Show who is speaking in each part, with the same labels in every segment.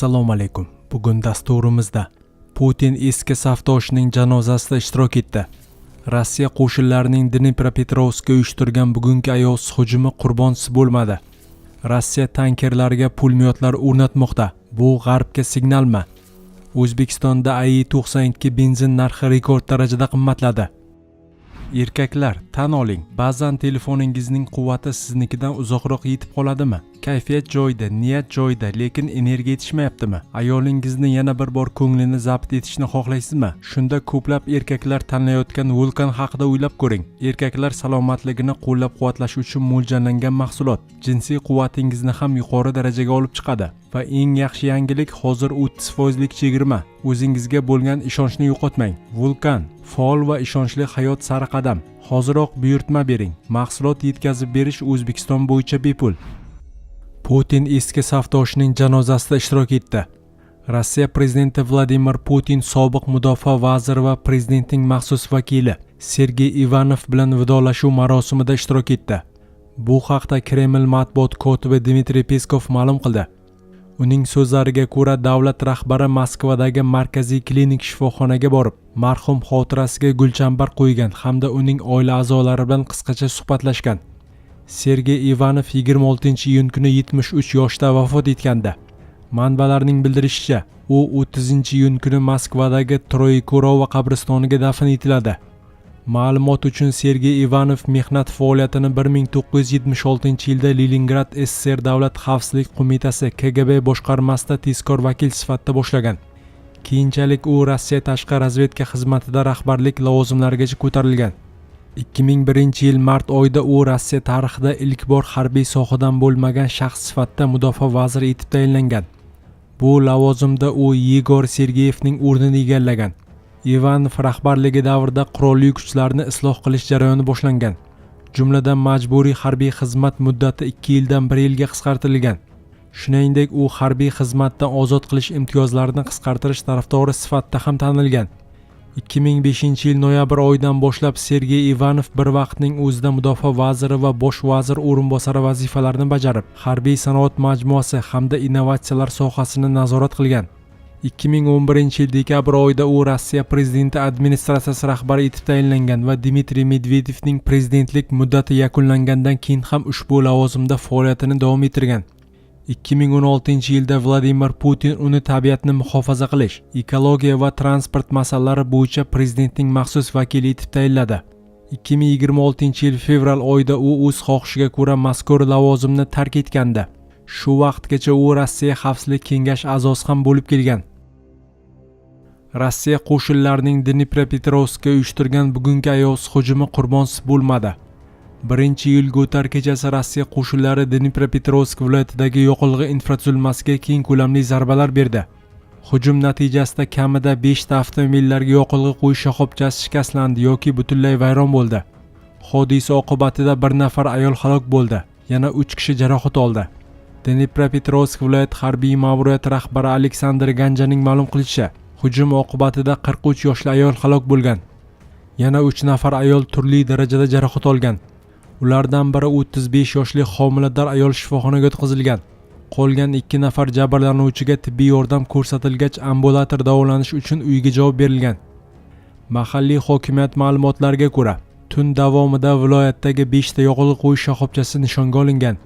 Speaker 1: Assalomu alaykum. Bugun dasturimizda Putin eski safdoshining janozasida ishtirok etdi. Rossiya qo'shinlarining Dnipropetrovskka uyushtirgan bugungi ayovsiz hujumi qurbonsiz bo'lmadi. Rossiya tankerlariga pulemyotlar o'rnatmoqda. Bu g'arbga signalmi? O'zbekistonda AI-92 benzin narxi rekord darajada qimmatladi. Erkaklar, tan oling, ba'zan telefoningizning quvvati siznikidan uzoqroq yetib qoladimi? Kayfiyat joyida, niyat joyida, lekin energiya yetishmayaptimi? Ayolingizni yana bir bor ko'nglini zabt etishni xohlaysizmi? Shunda ko'plab erkaklar tanlayotgan Vulkan haqida o'ylab ko'ring. Erkaklar salomatligini qo'llab-quvvatlash uchun mo'ljallangan mahsulot. Jinsiy quvvatingizni ham yuqori darajaga olib chiqadi. Va eng yaxshi yangilik, hozir 30% chegirma. O'zingizga bo'lgan ishonchni yo'qotmang. Vulkan faol va ishonchli hayot sari qadam. Hoziroq buyurtma bering. Mahsulot yetkazib berish O'zbekiston bo'yicha bepul. Putin eski safdoshining janozasida ishtirok etdi. Rossiya prezidenti Vladimir Putin sobiq mudofaa vaziri va prezidentning maxsus vakili Sergey Ivanov bilan vidolashuv marosimida ishtirok etdi. Bu haqda Kreml matbuot kotibi Dmitriy Peskov ma'lum qildi. Uning so'zlariga ko'ra, davlat rahbari Moskvadagi markaziy klinik shifoxonaga borib, marhum xotirasiga gulchambar qo'ygan hamda uning oila a'zolari bilan qisqacha suhbatlashgan. Sergey Ivanov 26-iyun kuni 73 yoshda vafot etgandi. Manbalarning bildirishicha, u 30-iyun kuni Moskvadagi Troyekurova qabristoniga dafn etiladi. Ma'lumot uchun, Sergey Ivanov mehnat faoliyatini 1976-yilda Leningrad SSR Davlat xavfsizlik qo'mitasi KGB boshqarmasida tezkor vakil sifatida boshlagan. Keyinchalik u Rossiya tashqi razvedka xizmatida rahbarlik lavozimlarigacha ko'tarilgan. 2001-yil mart oyida u Rossiya tarixida ilk bor harbiy sohadan bo'lmagan shaxs sifatida mudofaa vaziri etib tayinlangan. Bu lavozimda u Yegor Sergeyevning o'rnini egallagan. Ivanov rahbarligi davrida qurolli kuchlarni isloh qilish jarayoni boshlangan. Jumladan majburiy harbiy xizmat muddati 2 yildan 1 yilga qisqartirilgan. Shuningdek, u harbiy xizmatdan ozod qilish imtiyozlarini qisqartirish tarafdori sifatida ham tanilgan. 2005-yil noyabr oyidan boshlab Sergey Ivanov bir vaqtning o'zida mudofaa vaziri va bosh vazir o'rinbosari vazifalarini bajarib, harbiy sanoat majmuasi hamda innovatsiyalar sohasini nazorat qilgan. 2011-yil dekabr oyida u Rossiya prezidenti administratsiyasi rahbari etib tayinlangan va Dmitriy Medvedevning prezidentlik muddati yakunlangandan keyin ham ushbu lavozimda faoliyatini davom ettirgan. 2016-yilda Vladimir Putin uni tabiatni muhofaza qilish, ekologiya va transport masalalari bo'yicha prezidentning maxsus vakili etib tayinladi. 2026-yil fevral oyida u o'z xohishiga ko'ra mazkur lavozimni tark etgandi. Shu vaqtgacha u Rossiya Xavfsizlik kengashi a'zosi ham bo'lib kelgan. Rossiya qo'shinlarining Dnipropetrovskka uyushtirgan bugungi ayovsiz hujumi qurbonsiz bo'lmadi. 1-iyul o'tar kechasi Rossiya qo'shinlari Dnipropetrovsk viloyatidagi yoqilg'i infratuzilmasiga keng ko'lamli zarbalar berdi. Hujum natijasida kamida 5 ta avtomobillarga yoqilg'i quyish shoxobchasi shikastlandi yoki butunlay vayron bo'ldi. Hodisa oqibatida bir nafar ayol halok bo'ldi, yana 3 kishi jarohat oldi. Dnipropetrovsk viloyat harbiy ma'muriyati rahbari Aleksandr Ganjaning ma'lum qilishicha, hujum oqibatida 43 yoshli ayol halok bo'lgan. Yana 3 nafar ayol turli darajada jarohat olgan. Ulardan biri 35 yoshli homilador ayol shifoxonaga yotqizilgan. Qolgan 2 nafar jabrlanuvchiga tibbiy yordam ko'rsatilgach, ambulator davolanish uchun uyiga javob berilgan. Mahalliy hokimiyat ma'lumotlariga ko'ra, tun davomida viloyatdagi 5 ta yoqilg'i quyish shoxobchasi nishonga olingan.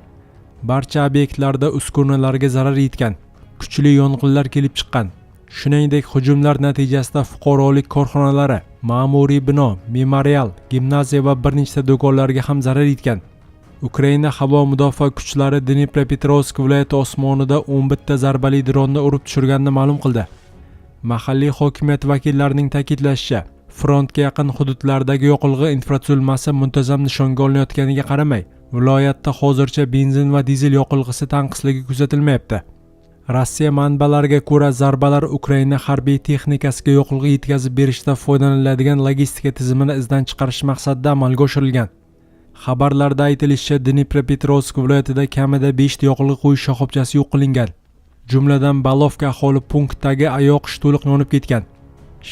Speaker 1: Barcha obyektlarda uskunalarga zarar yetgan. Kuchli yong'inlar kelib chiqqan. Shuningdek, hujumlar natijasida fuqarolik korxonalari, ma'muriy bino, memorial, gimnaziya va bir nechta do'konlarga ham zarar yetgan. Ukraina havo mudofaa kuchlari Dnipropetrovsk viloyati osmonida 11 ta zarbali dronni urib tushirganini ma'lum qildi. Mahalliy hokimiyat vakillarining ta'kidlashicha, frontga yaqin hududlardagi yoqilg'i infratuzilmasi muntazam nishonga olinayotganiga qaramay, viloyatda hozircha benzin va dizel yoqilg'isi tanqisligi kuzatilmayapti. Rossiya manbalariga ko'ra, zarbalar Ukraina harbiy texnikasiga yoqilg'i yetkazib berishda foydalaniladigan logistika tizimini izdan chiqarish maqsadida amalga oshirilgan. Xabarlarda aytilishicha, Dnipropetrovsk viloyatida kamida 5 ta yoqilg'i quyish shoxobchasi yo'q qilingan. Jumladan Balovka aholi punktidagi ayoqish to'liq yonib ketgan.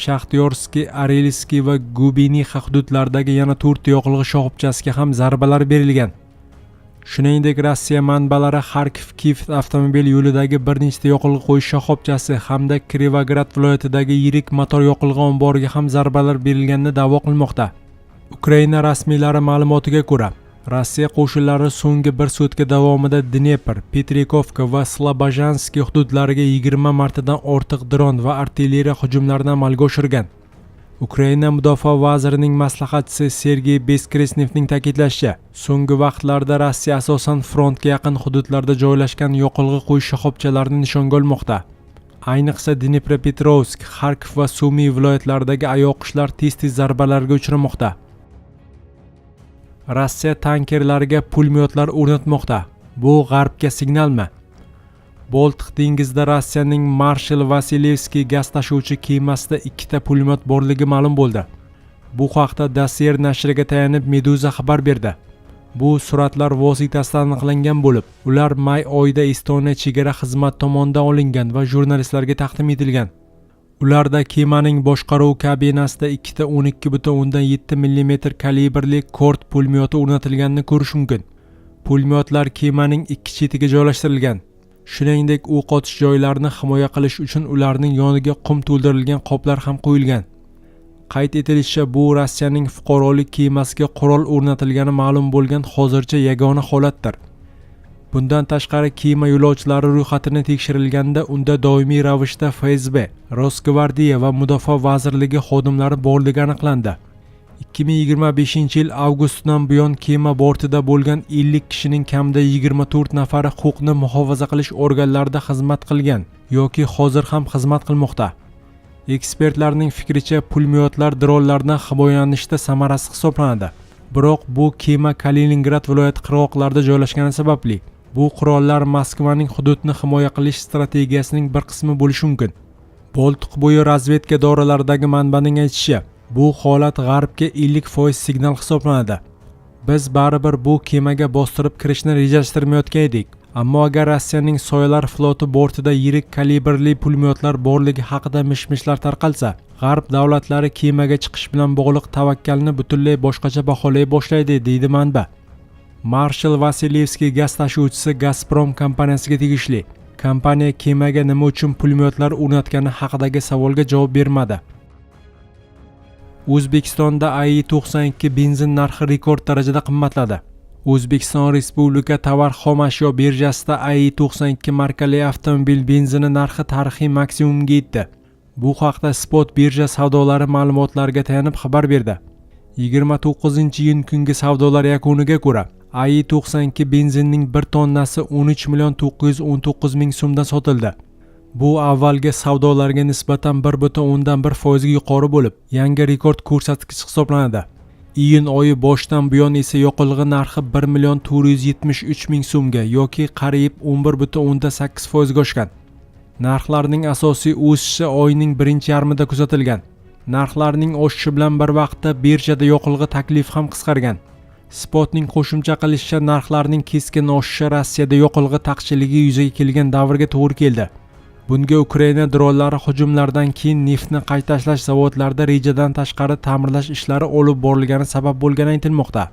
Speaker 1: Shaxtyorskiy, Arelskiy va Gubinixa hududlaridagi yana 4 ta yoqilg'i shoxobchasiga ham zarbalar berilgan. Shuningdek, Rossiya manbalari Xarkov-Kiyev avtomobil yo'lidagi bir nechta yoqilg'i qo'yish shoxobchasi hamda Kirovograd viloyatidagi yirik motor yoqilg'i omboriga ham zarbalar berilganini da'vo qilmoqda. Ukraina rasmiylari ma'lumotiga ko'ra, Rossiya qo'shinlari so'nggi bir sutka davomida Dnepr, Petrikovka va Slobozhansk hududlariga 20 martadan ortiq dron va artilleriya hujumlarini amalga oshirgan. Ukraina mudofaa vazirining maslahatchisi Sergey Beskresnevning ta'kidlashicha, so'nggi vaqtlarda Rossiya asosan frontga yaqin hududlarda joylashgan yoqilg'i qo'yish shoxobchalarini nishonga olmoqda. Ayniqsa Dnepropetrovsk, Xarkov va Sumy viloyatlaridagi ayoqishlar tez-tez zarbalarga uchramoqda. Rossiya tankerlariga pulemyotlar o'rnatmoqda. Bu G'arbga signalmi? Boltiq dengizida Rossiyaning Marshal Vasilevskiy gaz tashuvchi kemasida 2 ta pulemyot borligi ma'lum bo'ldi. Bu haqda Dosier nashriga tayanib Meduza xabar berdi. Bu suratlar vositasida aniqlangan bo'lib, ular may oyida Estoniya chegara xizmati tomonidan olingan va jurnalistlarga taqdim etilgan. Ularda kemaning boshqaruv kabinasida 2 ta 12,7 mm kalibrli Kord pulemyoti o'rnatilganini ko'rish mumkin. Pulemyotlar kemaning ikki chetiga joylashtirilgan. Shuningdek, o'q otish joylarini himoya qilish uchun ularning yoniga qum to'ldirilgan qoplar ham qo'yilgan. Qayd etilishicha, bu Rossiyaning fuqarolik kemasiga qurol o'rnatilgani ma'lum bo'lgan hozircha yagona holatdir. Bundan tashqari, kema yo'lovchilari ro'yxatini tekshirilganda unda doimiy ravishda FSB, Rosgvardiya va Mudofaa vazirligi xodimlari borligi aniqlandi. 2025-yil avgustdan buyon kema bortida bo'lgan 50 kishining kamida 24 nafari huquqni muhofaza qilish organlarida xizmat qilgan yoki hozir ham xizmat qilmoqda. Ekspertlarning fikricha, pulemyotlar dronlardan himoyalanishda samarasiz hisoblanadi. Biroq bu kema Kaliningrad viloyati qirg'oqlarida joylashgani sababli bu qurollar Moskvaning hududni himoya qilish strategiyasining bir qismi bo'lishi mumkin. Boltiq bo'yi razvedka idoralaridagi manbaning aytishicha, bu holat G'arbga 50% signal hisoblanadi. Biz baribir bu kemaga bostirib kirishni rejalashtirmayotgan edik. Ammo agar Rossiyaning soyalar floti bortida yirik kalibrli pulemyotlar borligi haqida mish-mishlar tarqalsa, G'arb davlatlari kemaga chiqish bilan bog'liq tavakkalni butunlay boshqacha baholay boshlaydi, deydi manba. Marshal Vasilevskiy gaz tashuvchisi Gazprom kompaniyasiga tegishli. Kompaniya kemaga nima uchun pulemyotlar o'rnatgani haqidagi savolga javob bermadi. O'zbekistonda AI-92 benzin narxi rekord darajada qimmatladi. O'zbekiston Respublika tovar xom ashyo birjasida AI-92 markali avtomobil benzini narxi tarixiy maksimumga yetdi. Bu haqda Spot birja savdolari ma'lumotlariga tayanib xabar berdi. 29-iyun kungi savdolar yakuniga ko'ra, AI-92 benzinning 1 tonnasi 13,919 ming so'mdan sotildi. Bu avvalgi savdolarga nisbatan 1,1% ga yuqori bo'lib, yangi rekord ko'rsatkich hisoblanadi. Iyun oyi boshidan buyon esa yoqilg'i narxi 1,473 ming so'mga yoki qariyb 11,8% ga oshgan. Narxlarning asosiy o'sishi oyning birinchi yarmida kuzatilgan. Narxlarning oshishi bilan bir vaqtda birjada yoqilg'i taklifi ham qisqargan. Spotning qo'shimcha qilishicha, narxlarning keskin oshishi Rossiyada yoqilg'i taqchilligi yuzaga kelgan davrga to'g'ri keldi. Bunga Ukraina dronlari hujumlaridan keyin neftni qayta ishlash zavodlarida rejadan tashqari ta'mirlash ishlari olib borilgani sabab bo'lgani aytilmoqda.